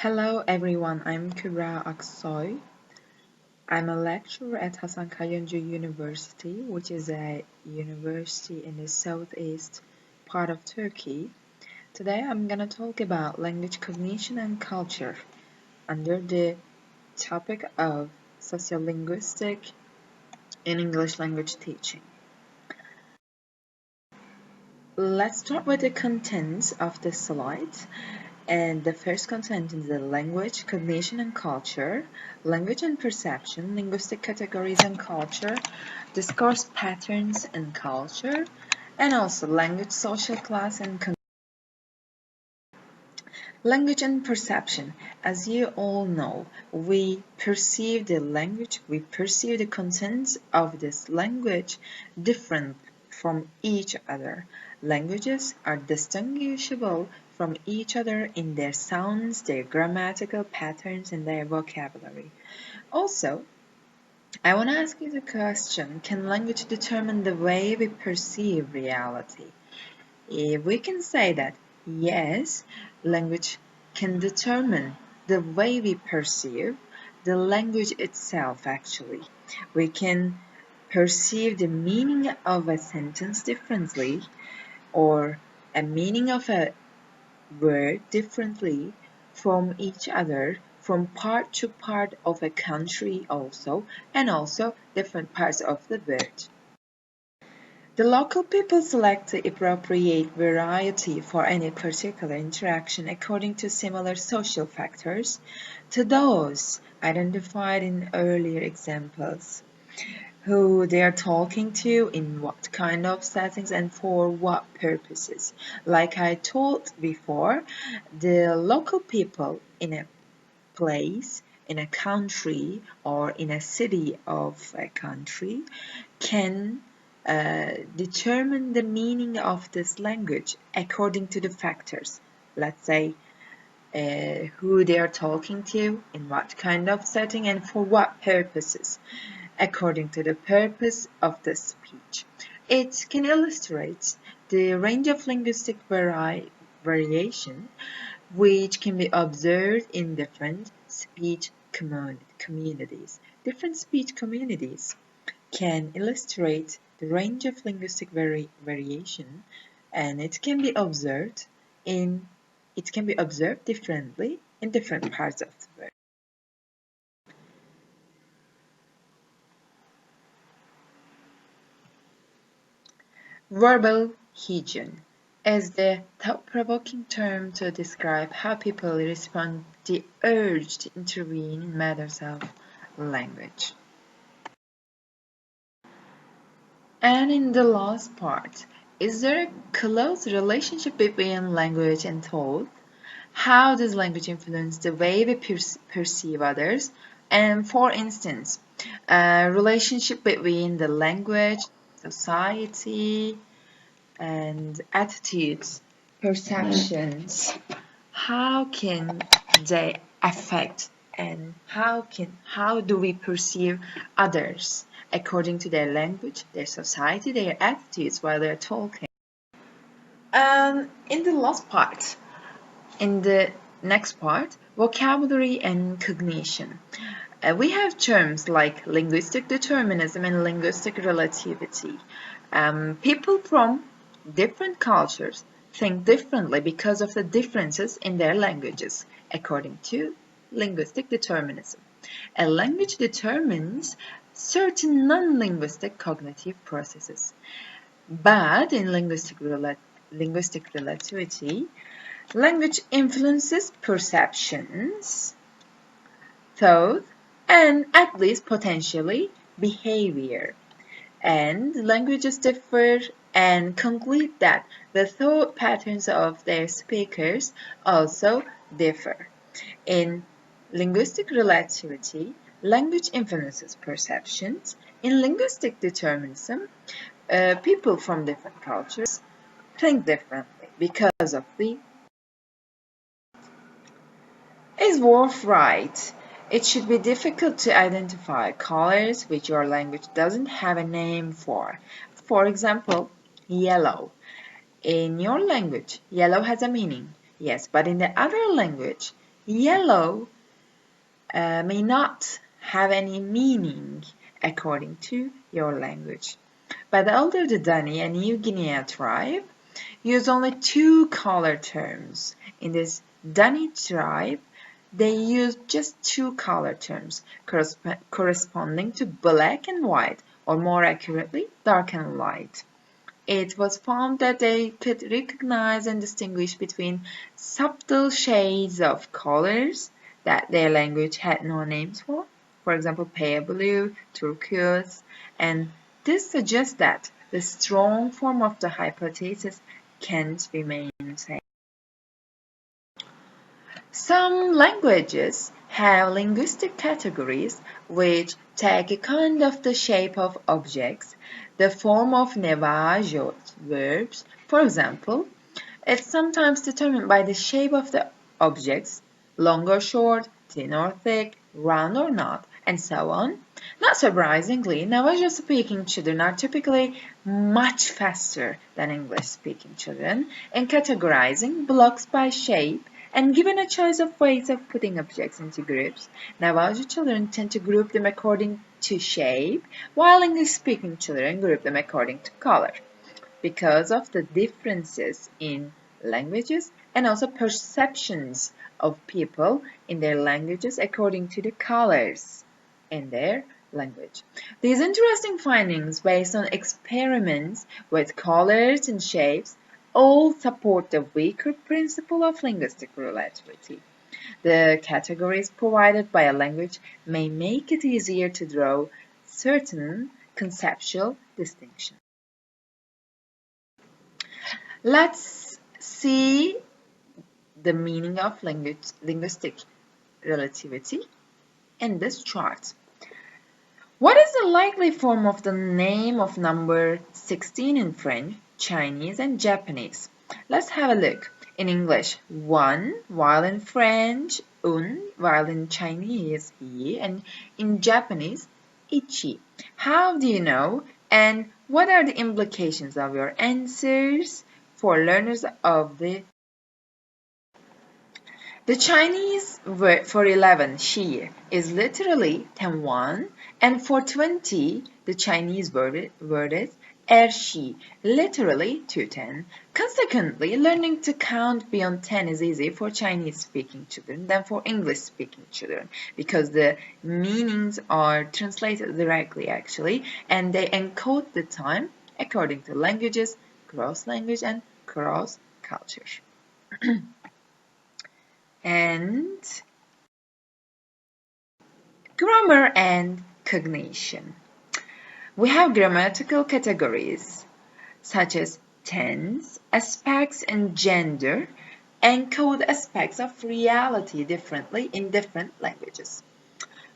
Hello everyone, I'm Kubra Aksoy. I'm a lecturer at Hasan Kayoncu University, which is a university in the southeast part of Turkey. Today I'm gonna talk about language cognition and culture under the topic of sociolinguistics in English language teaching. Let's start with the contents of the slide. And the first content is the language, cognition and culture, language and perception, linguistic categories and culture, discourse patterns and culture, and also language, social class and language and perception. As you all know, we perceive the language, we perceive the contents of this language different from each other. Languages are distinguishable from each other in their sounds, their grammatical patterns, and their vocabulary. Also, I want to ask you the question, can language determine the way we perceive reality? If we can say that yes, language can determine the way we perceive the language itself actually. We can perceive the meaning of a sentence differently or a meaning of a word differently from each other, from part to part of a country also, and also different parts of the word. The local people select the appropriate variety for any particular interaction according to similar social factors to those identified in earlier examples. Who they are talking to, in what kind of settings, and for what purposes. Like I told before, the local people in a place, in a country, or in a city of a country can determine the meaning of this language according to the factors. Let's say who they are talking to, in what kind of setting, and for what purposes, according to the purpose of the speech. It can illustrate the range of linguistic variation which can be observed in different speech communities. Different speech communities can illustrate the range of linguistic variation, and it can be observed differently in different parts of the world. Verbal hygiene is the thought-provoking term to describe how people respond to the urge to intervene in matters of language. And in the last part, is there a close relationship between language and thought? How does language influence the way we perceive others? And for instance, a relationship between the language, society, and attitudes, perceptions, how can they affect and how do we perceive others according to their language, their society, their attitudes while they're talking? In the last part, in the next part, vocabulary and cognition. We have terms like linguistic determinism and linguistic relativity. People from different cultures think differently because of the differences in their languages, according to linguistic determinism. A language determines certain non-linguistic cognitive processes. But in linguistic relativity, language influences perceptions, thought, and at least potentially behavior. And languages differ and conclude that the thought patterns of their speakers also differ. In linguistic relativity, language influences perceptions. In linguistic determinism, people from different cultures think differently because of the is Worf right? It should be difficult to identify colors which your language doesn't have a name for. For example, yellow. In your language, yellow has a meaning, yes, but in the other language, Yellow may not have any meaning according to your language. But the older the Dani and New Guinea tribe use only two color terms. In this Dani tribe, they use just two color terms corresponding to black and white, or more accurately, dark and light. It was found that they could recognize and distinguish between subtle shades of colors that their language had no names for example, pale blue, turquoise, and this suggests that the strong form of the hypothesis can't be maintained. Some languages have linguistic categories which take account of the shape of objects, the form of nevajo verbs. For example, it's sometimes determined by the shape of the objects, long or short, thin or thick, round or not, and so on. Not surprisingly, Navajo-speaking children are typically much faster than English-speaking children in categorizing blocks by shape, and given a choice of ways of putting objects into groups, Navajo children tend to group them according to shape, while English-speaking children group them according to color, because of the differences in languages and also perceptions of people in their languages according to the colors in their language. These interesting findings based on experiments with colors and shapes all support the weaker principle of linguistic relativity. The categories provided by a language may make it easier to draw certain conceptual distinctions. Let's see the meaning of linguistic relativity in this chart. What is the likely form of the name of number 16 in French, Chinese, and Japanese? Let's have a look. In English, one, while in French, un, while in Chinese, yi, and in Japanese, ichi. How do you know, and what are the implications of your answers for learners of the Chinese word for 11, shi, is literally 10-1, and for 20, the Chinese word is ershi, literally 210. Consequently, learning to count beyond 10 is easy for Chinese-speaking children than for English-speaking children, because the meanings are translated directly actually, and they encode the time according to languages, cross-language, and cross-culture. And grammar and cognition. We have grammatical categories such as tense, aspects, and gender encode aspects of reality differently in different languages.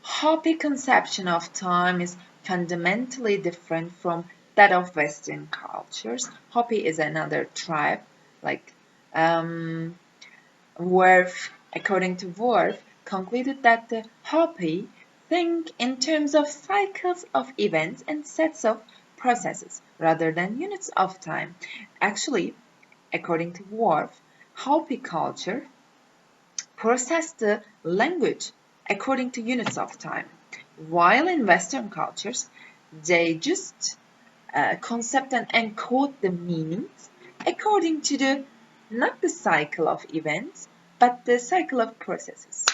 Hopi conception of time is fundamentally different from that of Western cultures. Hopi is another tribe, like Worf, according to Worf, concluded that the Hopi think in terms of cycles of events and sets of processes rather than units of time. Actually, according to Worf, Hopi culture processed the language according to units of time, while in Western cultures, they just concept and encode the meanings according to not the cycle of events, but the cycle of processes.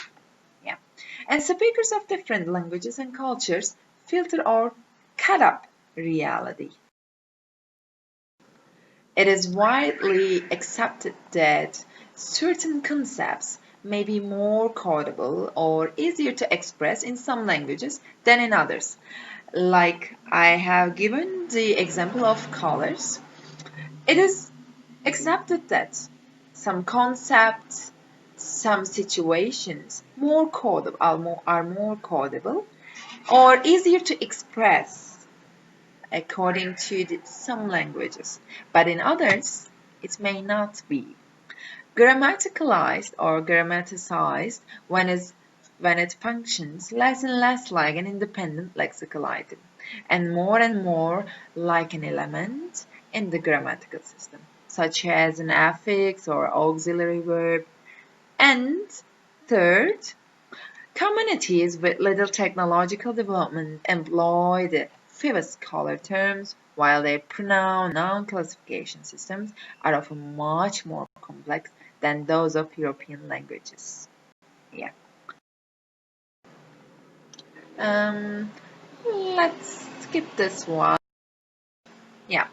Yeah. And speakers of different languages and cultures filter or cut up reality. It is widely accepted that certain concepts may be more quotable or easier to express in some languages than in others. Like I have given the example of colors. It is accepted that some concepts, some situations are more quotable or easier to express according to some languages, but in others it may not be. Grammaticalized or grammaticized when it functions less and less like an independent lexical item and more like an element in the grammatical system, such as an affix or auxiliary verb. And Third, communities with little technological development employ the fewest scholar terms, while their pronoun noun classification systems are often much more complex than those of European languages. Yeah. Let's skip this one. Yeah.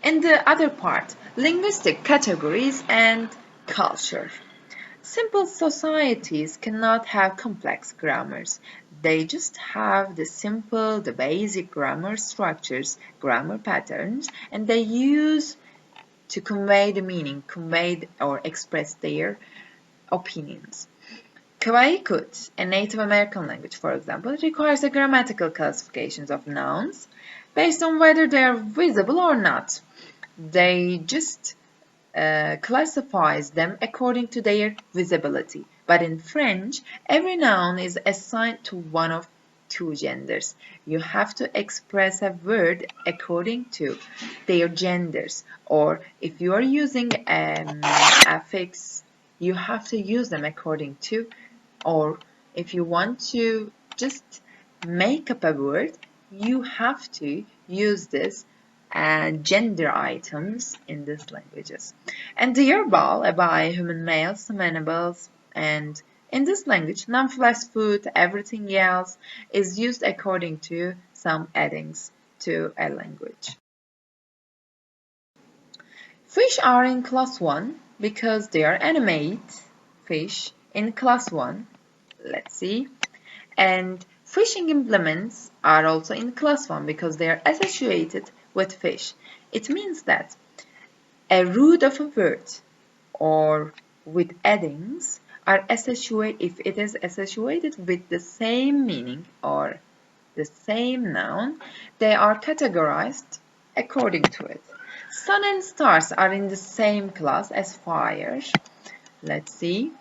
And the other part, linguistic categories and culture. Simple societies cannot have complex grammars. They just have the basic grammar structures, grammar patterns, and they use to convey the meaning, convey or express their opinions. Kwaikud, a Native American language, for example, requires the grammatical classifications of nouns based on whether they are visible or not. They just classifies them according to their visibility. But in French, every noun is assigned to one of two genders. You have to express a word according to their genders. Or if you are using affix, you have to use them according to, or if you want to just make up a word, you have to use this gender items in these languages. And the verbal about human males, amenables, and in this language, non-flesh food, everything else is used according to some addings to a language. Fish are in class 1 because they are animate fish in class 1. Let's see. And fishing implements are also in class 1 because they are associated with fish. It means that a root of a word or with addings are associated if it is associated with the same meaning or the same noun, they are categorized according to it. Sun and stars are in the same class as fire. Let's see.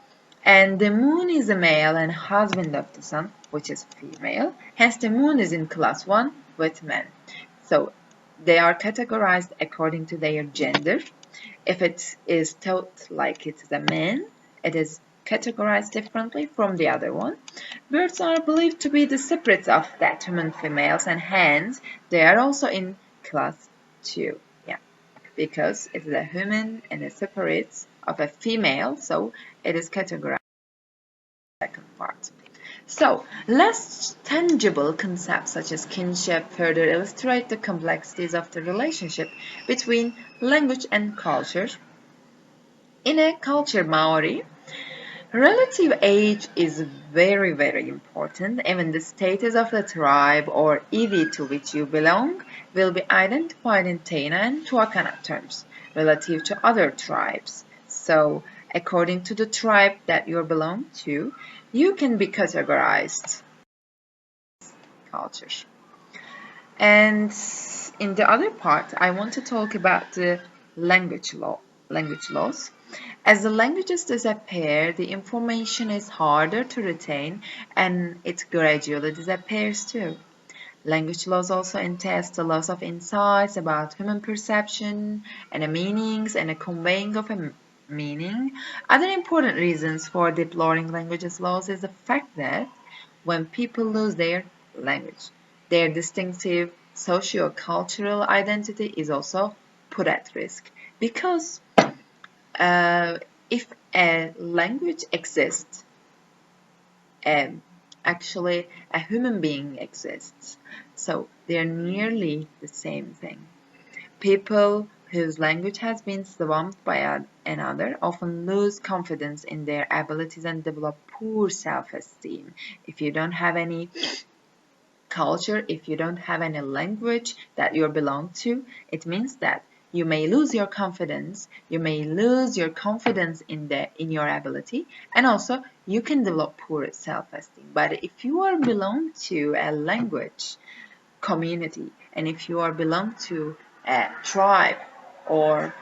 And the moon is a male and husband of the sun, which is female. Hence, the moon is in class 1 with men. So, they are categorized according to their gender. If it is thought like it is a man, it is categorized differently from the other one. Birds are believed to be the separates of that human females, and hence, they are also in class 2. Yeah, because it is a human and a separates of a female, so it is categorized second part. So, less tangible concepts such as kinship further illustrate the complexities of the relationship between language and culture. In a culture Maori, relative age is very, very important. Even the status of the tribe or iwi to which you belong will be identified in Teina and Tuakana terms relative to other tribes. So, according to the tribe that you belong to, you can be categorized culture. And in the other part, I want to talk about the language laws. As the languages disappear, the information is harder to retain and it gradually disappears too. Language laws also entails the loss of insights about human perception and the meanings and the conveying of a meaning. Other important reasons for deploring languages laws is the fact that when people lose their language, their distinctive socio-cultural identity is also put at risk. Because if a language exists, actually a human being exists. So they are nearly the same thing. People whose language has been swamped by another often lose confidence in their abilities and develop poor self-esteem. If you don't have any culture, if you don't have any language that you belong to, it means that you may lose your confidence, you may lose your confidence in your ability, and also you can develop poor self-esteem. But if you are belong to a language community, and if you are belong to a tribe or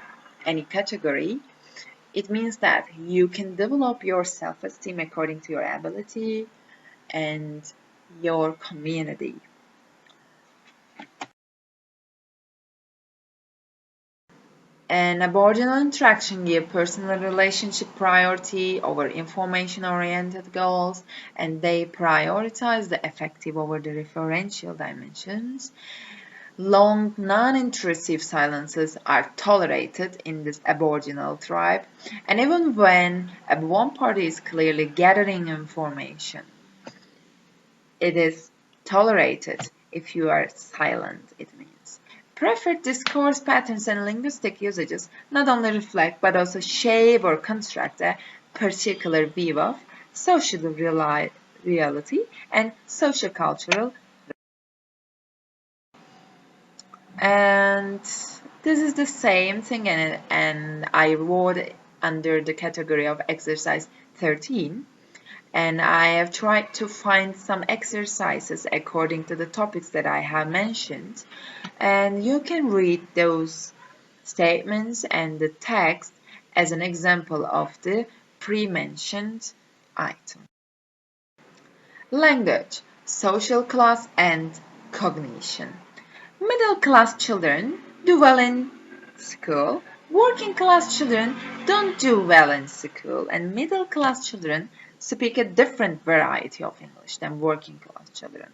any category, it means that you can develop your self-esteem according to your ability and your community. An Aboriginal interaction gives personal relationship priority over information-oriented goals, and they prioritize the affective over the referential dimensions. Long, non-intrusive silences are tolerated in this Aboriginal tribe, and even when one party is clearly gathering information, it is tolerated if you are silent, it means. Preferred discourse patterns and linguistic usages not only reflect but also shape or construct a particular view of social reality and sociocultural. And this is the same thing, and I wrote under the category of exercise 13. And I have tried to find some exercises according to the topics that I have mentioned. And you can read those statements and the text as an example of the pre-mentioned item. Language, social class, and cognition. Middle-class children do well in school. Working-class children don't do well in school, and middle-class children speak a different variety of English than working-class children.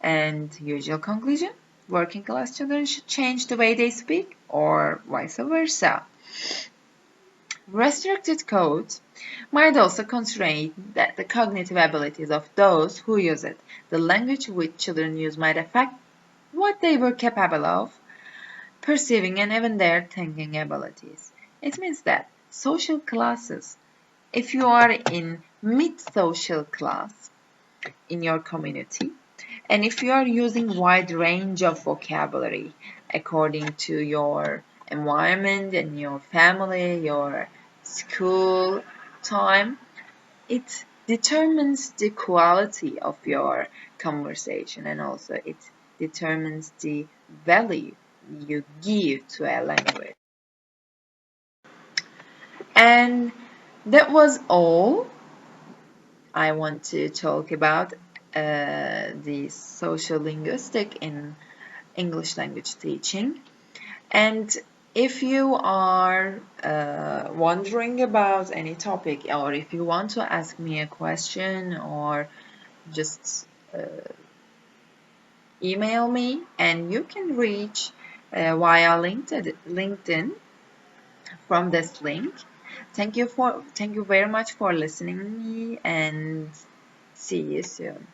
And usual conclusion, working-class children should change the way they speak, or vice versa. Restricted code might also constrain that the cognitive abilities of those who use it. The language which children use might affect what they were capable of perceiving and even their thinking abilities. It means that social classes, if you are in mid-social class in your community, and if you are using wide range of vocabulary according to your environment and your family, your school time, it determines the quality of your conversation, and also it determines the value you give to a language. And that was all I want to talk about the sociolinguistic in English language teaching. And if you are wondering about any topic, or if you want to ask me a question, or just email me, and you can reach via LinkedIn from this link. Thank you very much for listening to me, and see you soon.